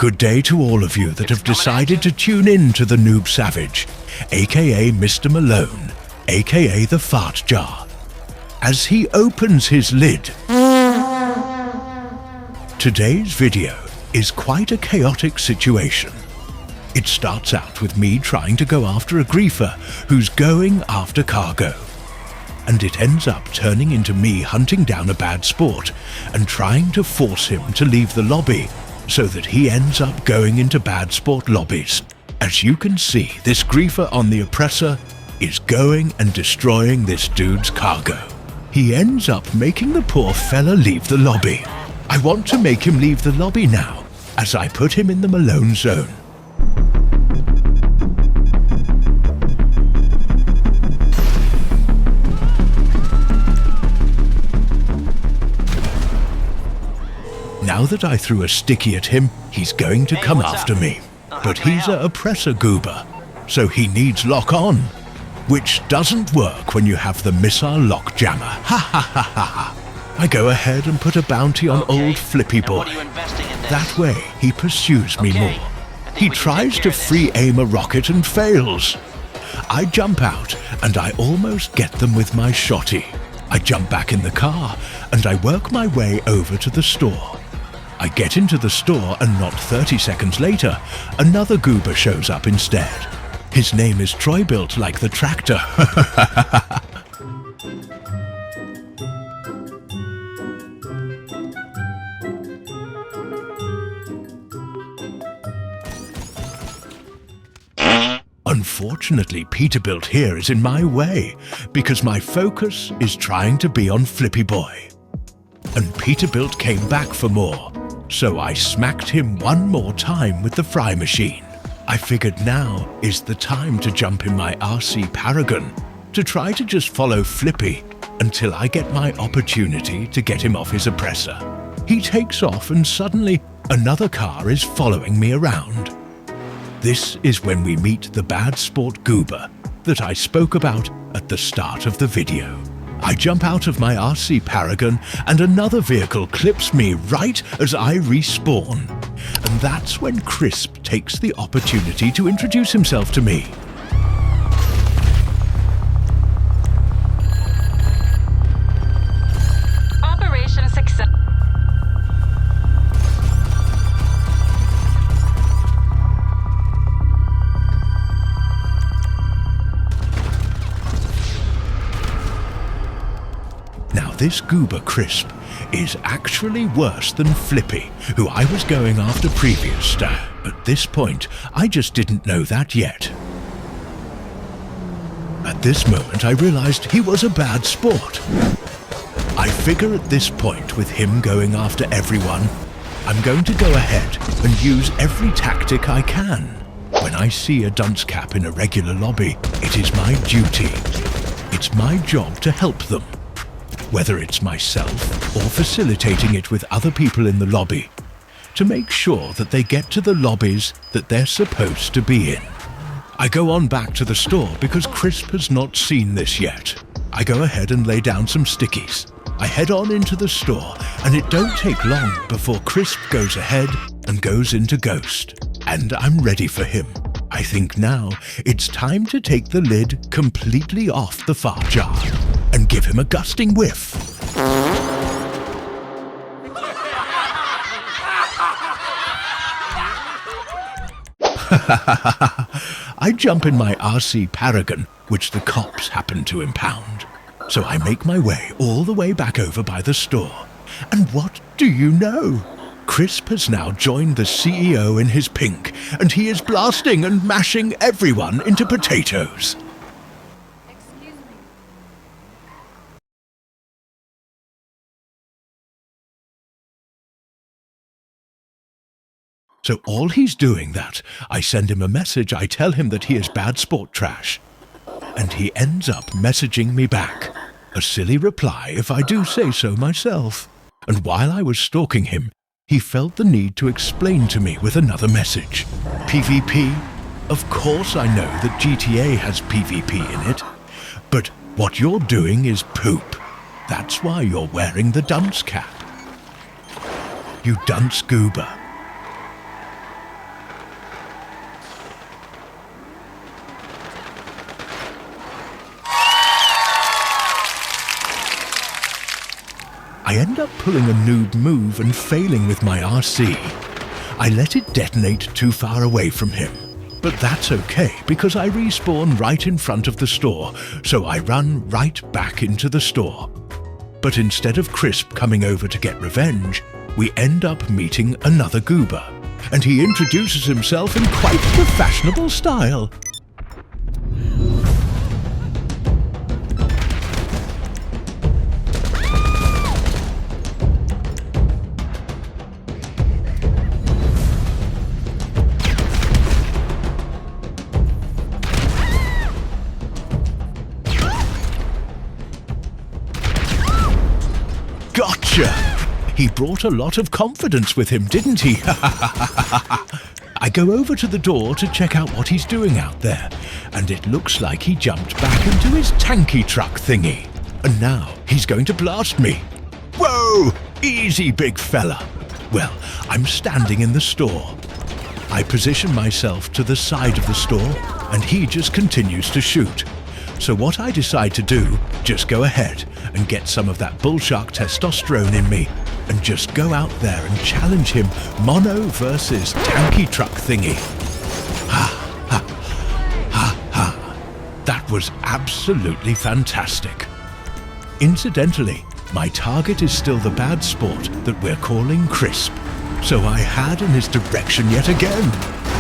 Good day to all of you that have decided to tune in to the Noob Savage, aka Mr. Malone, aka the Fart Jar. As he opens his lid, today's video is quite a chaotic situation. It starts out with me trying to go after a griefer who's going after cargo. And it ends up turning into me hunting down a bad sport and trying to force him to leave the lobby so that he ends up going into bad sport lobbies. As you can see, this griefer on the oppressor is going and destroying this dude's cargo. He ends up making the poor fella leave the lobby. I want to make him leave the lobby now, as I put him in the Malone zone. Now that I threw a sticky at him, he's going to come after me. But he's a oppressor goober, so he needs lock on, which doesn't work when you have the missile lock jammer. Ha ha ha ha ha. I go ahead and put a bounty on old Flippy Boy. That way, he pursues me more. He tries to free aim a rocket and fails. I jump out and I almost get them with my shotty. I jump back in the car and I work my way over to the store. I get into the store and not 30 seconds later, another goober shows up instead. His name is Troy Built Like the Tractor. Unfortunately, Peterbilt here is in my way because my focus is trying to be on Flippy Boy. And Peterbilt came back for more, so I smacked him one more time with the fry machine. I figured now is the time to jump in my RC Paragon to try to just follow Flippy until I get my opportunity to get him off his oppressor. He takes off and suddenly another car is following me around. This is when we meet the bad sport goober that I spoke about at the start of the video. I jump out of my RC Paragon and another vehicle clips me right as I respawn. And that's when Crisp takes the opportunity to introduce himself to me. Operation success. Now this goober Crisp is actually worse than Flippy, who I was going after previous. At this point, I just didn't know that yet. At this moment, I realized he was a bad sport. I figure at this point, with him going after everyone, I'm going to go ahead and use every tactic I can. When I see a dunce cap in a regular lobby, it is my duty. It's my job to help them. Whether it's myself or facilitating it with other people in the lobby, to make sure that they get to the lobbies that they're supposed to be in. I go on back to the store because Crisp has not seen this yet. I go ahead and lay down some stickies. I head on into the store and it don't take long before Crisp goes ahead and goes into Ghost. And I'm ready for him. I think now it's time to take the lid completely off the Fart Jar and give him a gusting whiff. I jump in my RC Paragon, which the cops happen to impound. So I make my way all the way back over by the store. And what do you know? Crisp has now joined the CEO in his pink, and he is blasting and mashing everyone into potatoes. So all he's doing that, I send him a message, I tell him that he is bad sport trash. And he ends up messaging me back. A silly reply if I do say so myself. And while I was stalking him, he felt the need to explain to me with another message. PvP? Of course I know that GTA has PvP in it. But what you're doing is poop. That's why you're wearing the dunce cap. You dunce goober. end up pulling a noob move and failing with my RC. I let it detonate too far away from him. But that's okay, because I respawn right in front of the store, so I run right back into the store. But instead of Crisp coming over to get revenge, we end up meeting another goober, and he introduces himself in quite the fashionable style. Gotcha! He brought a lot of confidence with him, didn't he? I go over to the door to check out what he's doing out there, and it looks like he jumped back into his tanky truck thingy. And now he's going to blast me. Whoa! Easy, big fella. Well, I'm standing in the store. I position myself to the side of the store, and he just continues to shoot. So what I decide to do, just go ahead and get some of that bullshark testosterone in me and just go out there and challenge him mono versus tanky truck thingy. Ha, ha, ha, ha. That was absolutely fantastic. Incidentally, my target is still the bad sport that we're calling Crisp. So I head in his direction yet again.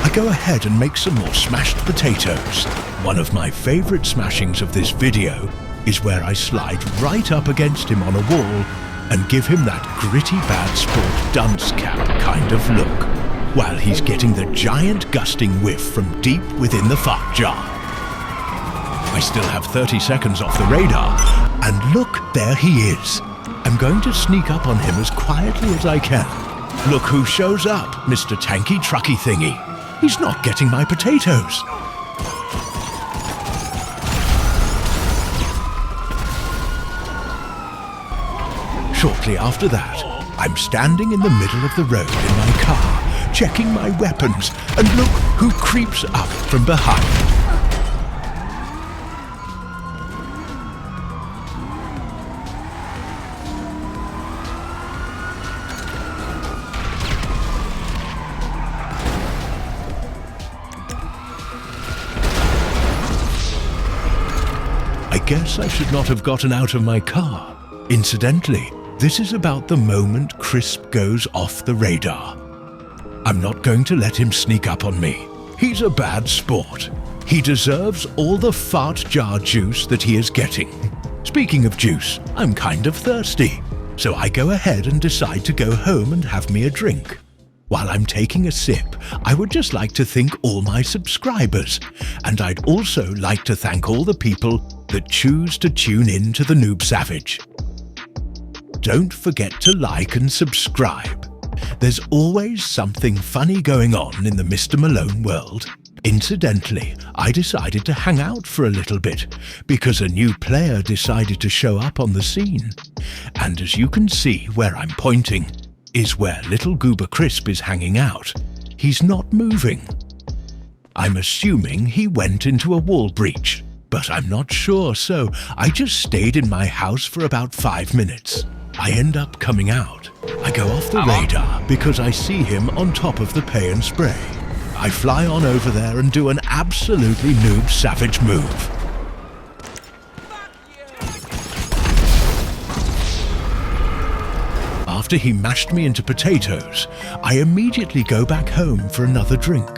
I go ahead and make some more smashed potatoes. One of my favorite smashings of this video is where I slide right up against him on a wall and give him that gritty bad sport dunce cap kind of look, while he's getting the giant gusting whiff from deep within the fart jar. I still have 30 seconds off the radar, and look, there he is. I'm going to sneak up on him as quietly as I can. Look who shows up, Mr. Tanky Trucky Thingy. He's not getting my potatoes. Shortly after that, I'm standing in the middle of the road in my car, checking my weapons, and look who creeps up from behind. I guess I should not have gotten out of my car. Incidentally, this is about the moment Crisp goes off the radar. I'm not going to let him sneak up on me. He's a bad sport. He deserves all the fart jar juice that he is getting. Speaking of juice, I'm kind of thirsty, so I go ahead and decide to go home and have me a drink. While I'm taking a sip, I would just like to thank all my subscribers, and I'd also like to thank all the people that choose to tune in to the Noob Savage. Don't forget to like and subscribe. There's always something funny going on in the Mr. Malone world. Incidentally, I decided to hang out for a little bit because a new player decided to show up on the scene. And as you can see where I'm pointing is where little Goober Crisp is hanging out. He's not moving. I'm assuming he went into a wall breach, but I'm not sure, so I just stayed in my house for about 5 minutes. I end up coming out. I go off the radar because I see him on top of the Pay and Spray. I fly on over there and do an absolutely Noob Savage move. After he mashed me into potatoes, I immediately go back home for another drink.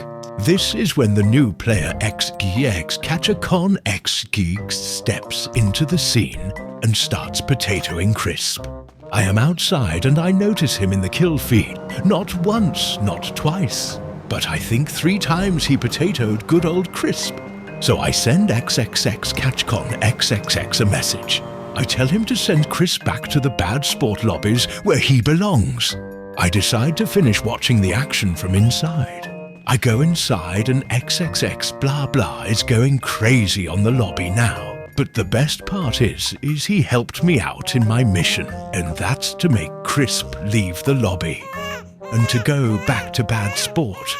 This is when the new player XGX Catchacon XGeeks steps into the scene and starts potatoing Crisp. I am outside and I notice him in the kill feed. Not once, not twice, but I think 3 times he potatoed good old Crisp. So I send XXX Catchcon XXX a message. I tell him to send Crisp back to the bad sport lobbies where he belongs. I decide to finish watching the action from inside. I go inside and XXX blah blah is going crazy on the lobby now. But the best part is he helped me out in my mission, and that's to make Crisp leave the lobby and to go back to bad sport.